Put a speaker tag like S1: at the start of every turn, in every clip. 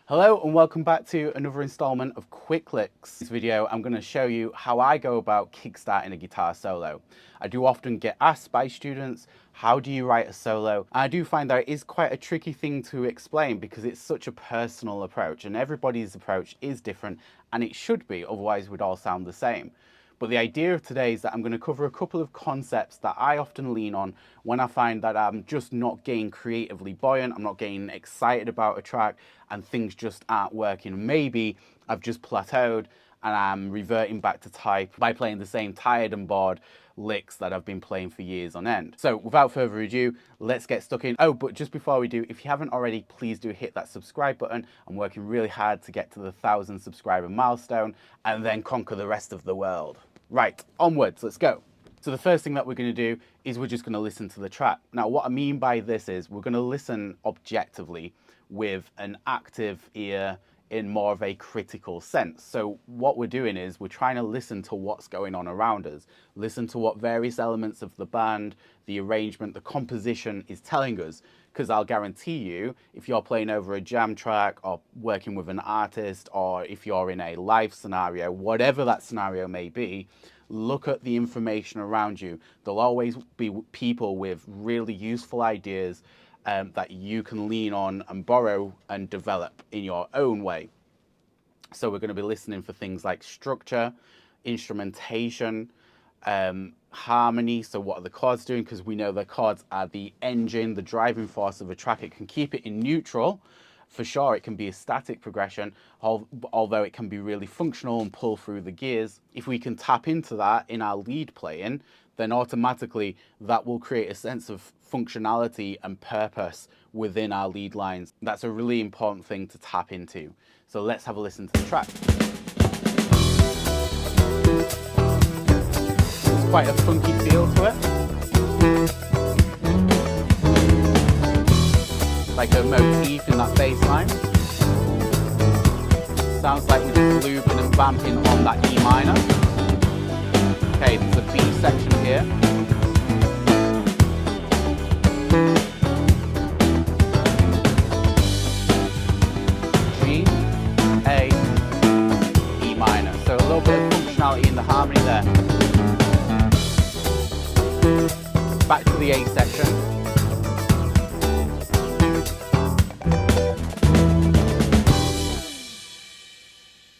S1: Hello and welcome back to another installment of Quick Licks. In this video, I'm going to show you how I go about kickstarting a guitar solo. I do often get asked by students, how do you write a solo? And I do find that it is quite a tricky thing to explain because it's such a personal approach and everybody's approach is different and it should be, otherwise we'd all sound the same. But the idea of today is that I'm going to cover a couple of concepts that I often lean on when I find that I'm just not getting creatively buoyant, I'm not getting excited about a track, and things just aren't working. Maybe I've just plateaued and I'm reverting back to type by playing the same tired and bored licks that I've been playing for years on end. So without further ado, let's get stuck in. Oh, but just before we do, if you haven't already, please do hit that subscribe button. I'm working really hard to get to the 1,000 subscriber milestone and then conquer the rest of the world. Right, onwards, let's go. So the first thing that we're going to do is we're just going to listen to the track. Now, what I mean by this is we're going to listen objectively with an active ear in more of a critical sense. So what we're doing is we're trying to listen to what's going on around us, listen to what various elements of the band, the arrangement, the composition is telling us. Because I'll guarantee you, if you're playing over a jam track or working with an artist, or if you're in a live scenario, whatever that scenario may be, look at the information around you. There'll always be people with really useful ideas that you can lean on and borrow and develop in your own way. So we're going to be listening for things like structure, instrumentation, harmony, so what are the chords doing, because we know the chords are the engine, the driving force of a track. It can keep it in neutral, for sure. It can be a static progression, although it can be really functional and pull through the gears. If we can tap into that in our lead playing, then automatically that will create a sense of functionality and purpose within our lead lines. That's a really important thing to tap into. So let's have a listen to the track. Quite a funky feel to it. Like a motif in that bass line. Sounds like we're just looping and vamping on that E minor. Okay, there's a B section here. G, A, E minor. So a little bit of functionality in the harmony there. Back to the A section.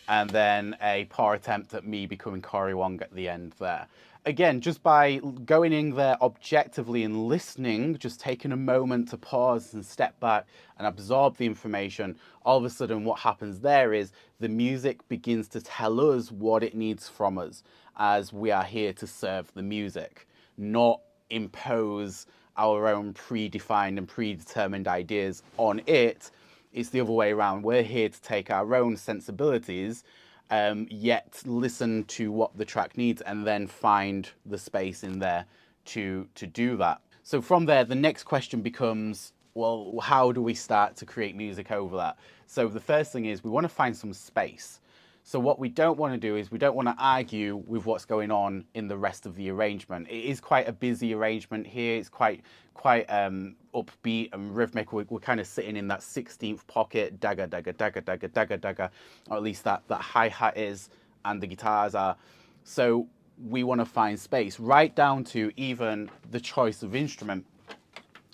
S1: And then a poor attempt at me becoming Cory Wong at the end there. Again, just by going in there objectively and listening, just taking a moment to pause and step back and absorb the information, all of a sudden what happens there is the music begins to tell us what it needs from us, as we are here to serve the music, not impose our own predefined and predetermined ideas on it. It's the other way around. We're here to take our own sensibilities, yet listen to what the track needs and then find the space in there to do that. So from there, the next question becomes, well, how do we start to create music over that? So the first thing is we want to find some space. So what we don't want to do is we don't want to argue with what's going on in the rest of the arrangement. It is quite a busy arrangement here. It's quite upbeat and rhythmic. We're kind of sitting in that 16th pocket, dagger, dagger, dagger, dagger, dagger, dagger, or at least that hi-hat is, and the guitars are. So we want to find space, right down to even the choice of instrument.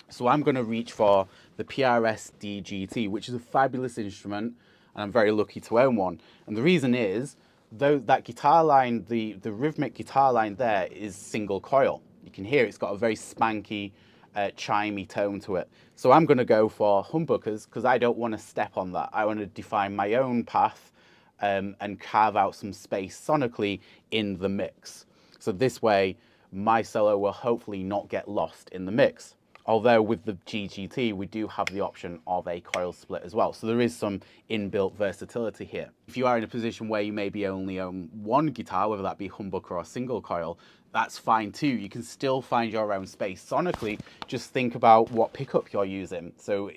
S1: So I'm going to reach for the PRS DGT, which is a fabulous instrument, and I'm very lucky to own one. And the reason is, though that guitar line, the rhythmic guitar line there is single coil. You can hear it's got a very spanky, chimey tone to it. So I'm going to go for humbuckers because I don't want to step on that. I want to define my own path and carve out some space sonically in the mix. So this way, my solo will hopefully not get lost in the mix. Although with the GGT, we do have the option of a coil split as well. So there is some inbuilt versatility here. If you are in a position where you maybe only own one guitar, whether that be humbucker or single coil, that's fine too. You can still find your own space sonically. Just think about what pickup you're using. So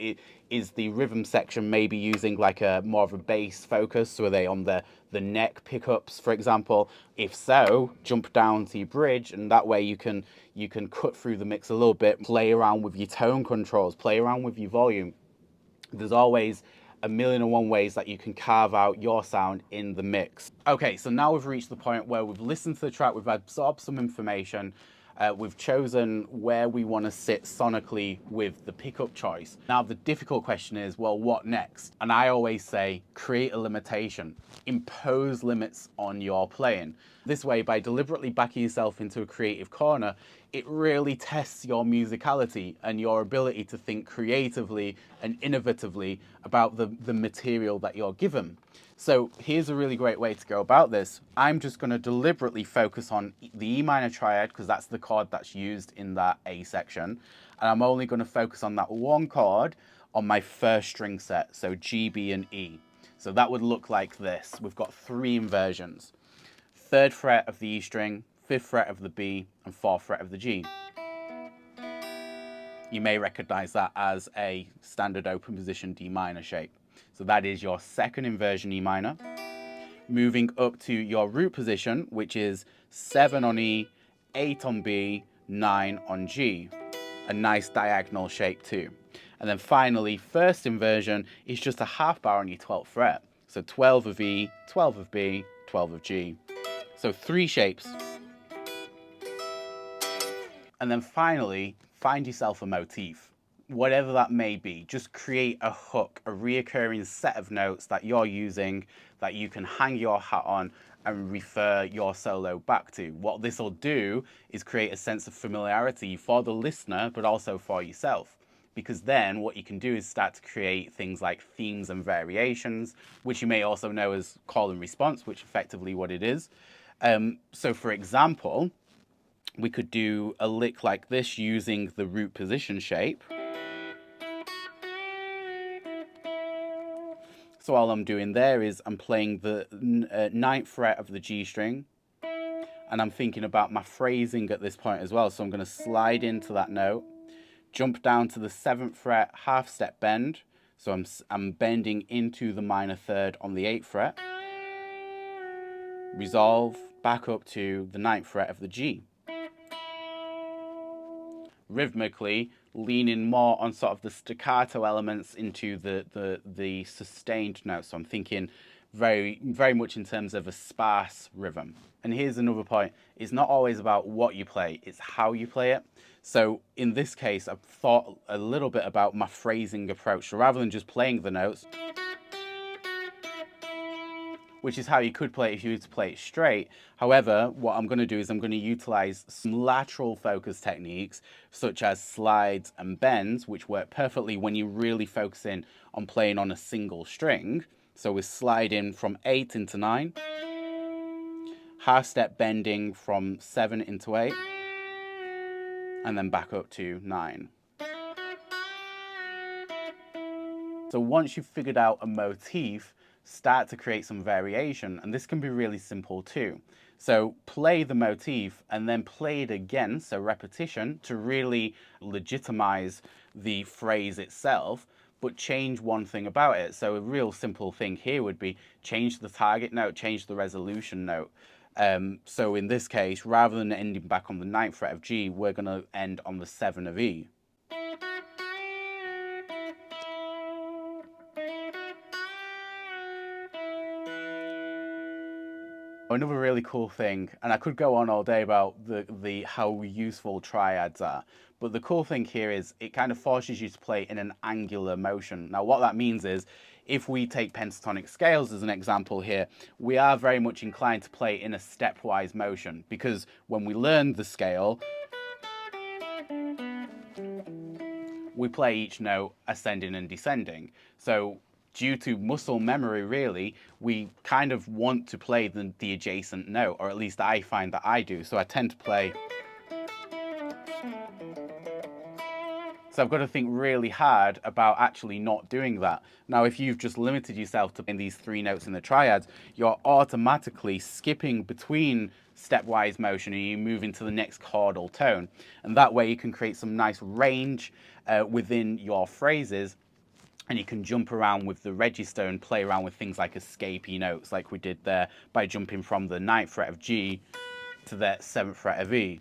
S1: is the rhythm section maybe using like a more of a bass focus? So are they on the neck pickups, for example? If so, jump down to your bridge, and that way you can cut through the mix a little bit, play around with your tone controls, play around with your volume. There's always 1,000,001 ways that you can carve out your sound in the mix. Okay, so now we've reached the point where we've listened to the track, we've absorbed some information, we've chosen where we want to sit sonically with the pickup choice. Now the difficult question is, well, what next? And I always say, create a limitation. Impose limits on your playing. This way, by deliberately backing yourself into a creative corner, it really tests your musicality and your ability to think creatively and innovatively about the material that you're given. So here's a really great way to go about this. I'm just going to deliberately focus on the E minor triad because that's the chord that's used in that A section. And I'm only going to focus on that one chord on my first string set, so G, B, and E. So that would look like this. We've got 3 inversions. 3rd fret of the E string, 5th fret of the B, and 4th fret of the G. You may recognize that as a standard open position D minor shape. So that is your 2nd inversion E minor. Moving up to your root position, which is 7 on E, 8 on B, 9 on G. A nice diagonal shape too. And then finally, 1st inversion is just a half bar on your 12th fret. So 12 of E, 12 of B, 12 of G. So 3 shapes. And then finally, find yourself a motif. Whatever that may be, just create a hook, a reoccurring set of notes that you're using that you can hang your hat on and refer your solo back to. What this will do is create a sense of familiarity for the listener, but also for yourself. Because then what you can do is start to create things like themes and variations, which you may also know as call and response, which effectively what it is. So for example, we could do a lick like this using the root position shape. So all I'm doing there is I'm playing the 9th fret of the G string, and I'm thinking about my phrasing at this point as well. So I'm going to slide into that note, jump down to the 7th fret, half step bend. So I'm bending into the minor 3rd on the 8th fret, resolve back up to the 9th fret of the G. Rhythmically leaning more on sort of the staccato elements into the sustained notes. So I'm thinking very much in terms of a sparse rhythm. And here's another point. It's not always about what you play, it's how you play it. So in this case, I've thought a little bit about my phrasing approach. So rather than just playing the notes, which is how you could play it if you were to play it straight. However, what I'm going to do is I'm going to utilize some lateral focus techniques, such as slides and bends, which work perfectly when you're really focusing on playing on a single string. So we're sliding from 8 into 9, half step bending from 7 into 8, and then back up to 9. So once you've figured out a motif, start to create some variation, and this can be really simple too. So play the motif and then play it again, so repetition, to really legitimize the phrase itself, but change one thing about it. So a real simple thing here would be change the target note, change the resolution note. So in this case, rather than ending back on the 9th fret of G, we're going to end on the 7 of E. Another really cool thing, and I could go on all day about the how useful triads are, but the cool thing here is it kind of forces you to play in an angular motion. Now what that means is, if we take pentatonic scales as an example here, we are very much inclined to play in a stepwise motion, because when we learn the scale, we play each note ascending and descending. So due to muscle memory, really, we kind of want to play the adjacent note, or at least I find that I do. So I tend to play. So I've got to think really hard about actually not doing that. Now, if you've just limited yourself to playing these 3 notes in the triads, you're automatically skipping between stepwise motion and you move into the next chordal tone. And that way you can create some nice range within your phrases, and you can jump around with the register and play around with things like escapee notes, like we did there by jumping from the 9th fret of G to the 7th fret of E.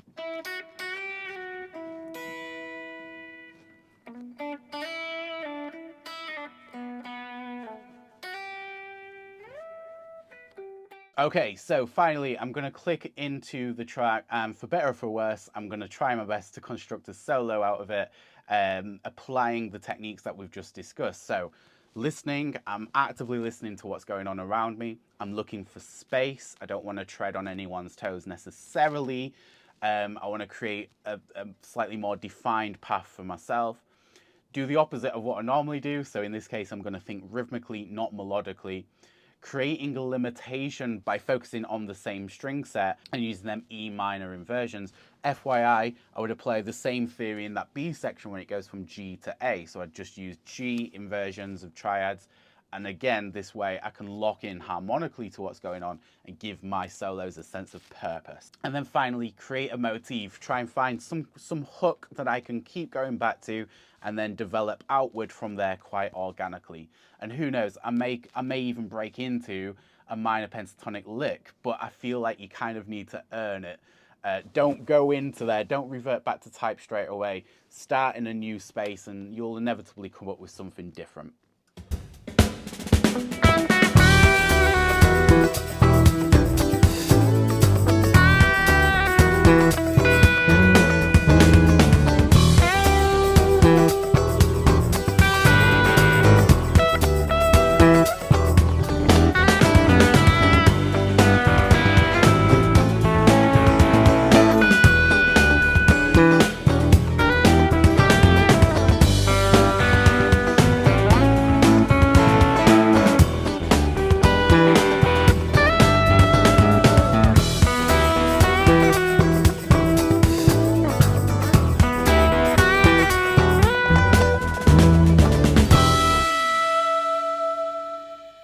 S1: Okay, so finally, I'm going to click into the track, and for better or for worse, I'm going to try my best to construct a solo out of it, applying the techniques that we've just discussed. So, listening, I'm actively listening to what's going on around me. I'm looking for space. I don't want to tread on anyone's toes necessarily. I want to create a slightly more defined path for myself. Do the opposite of what I normally do. So, in this case, I'm going to think rhythmically, not melodically, creating a limitation by focusing on the same string set and using them E minor inversions. FYI, I would apply the same theory in that B section when it goes from G to A. So I'd just use G inversions of triads. And again, this way I can lock in harmonically to what's going on and give my solos a sense of purpose. And then finally, create a motif. Try and find some hook that I can keep going back to and then develop outward from there quite organically. And who knows, I may even break into a minor pentatonic lick, but I feel like you kind of need to earn it. Don't go into there, don't revert back to type straight away. Start in a new space and you'll inevitably come up with something different.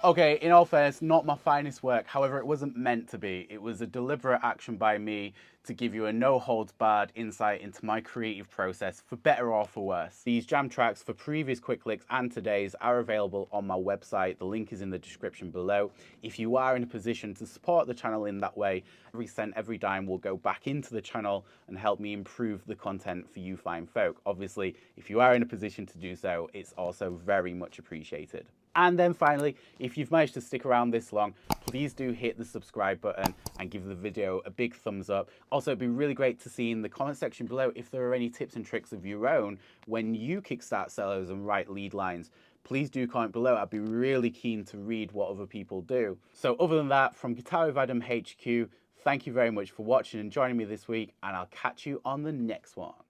S1: Okay, in all fairness, not my finest work. However, it wasn't meant to be. It was a deliberate action by me to give you a no-holds-barred insight into my creative process, for better or for worse. These jam tracks for previous Quick Licks and today's are available on my website. The link is in the description below. If you are in a position to support the channel in that way, every cent, every dime will go back into the channel and help me improve the content for you fine folk. Obviously, if you are in a position to do so, it's also very much appreciated. And then finally, if you've managed to stick around this long, please do hit the subscribe button and give the video a big thumbs up. Also, it'd be really great to see in the comment section below if there are any tips and tricks of your own when you kickstart solos and write lead lines. Please do comment below. I'd be really keen to read what other people do. So other than that, from Guitar with Adam HQ, thank you very much for watching and joining me this week, and I'll catch you on the next one.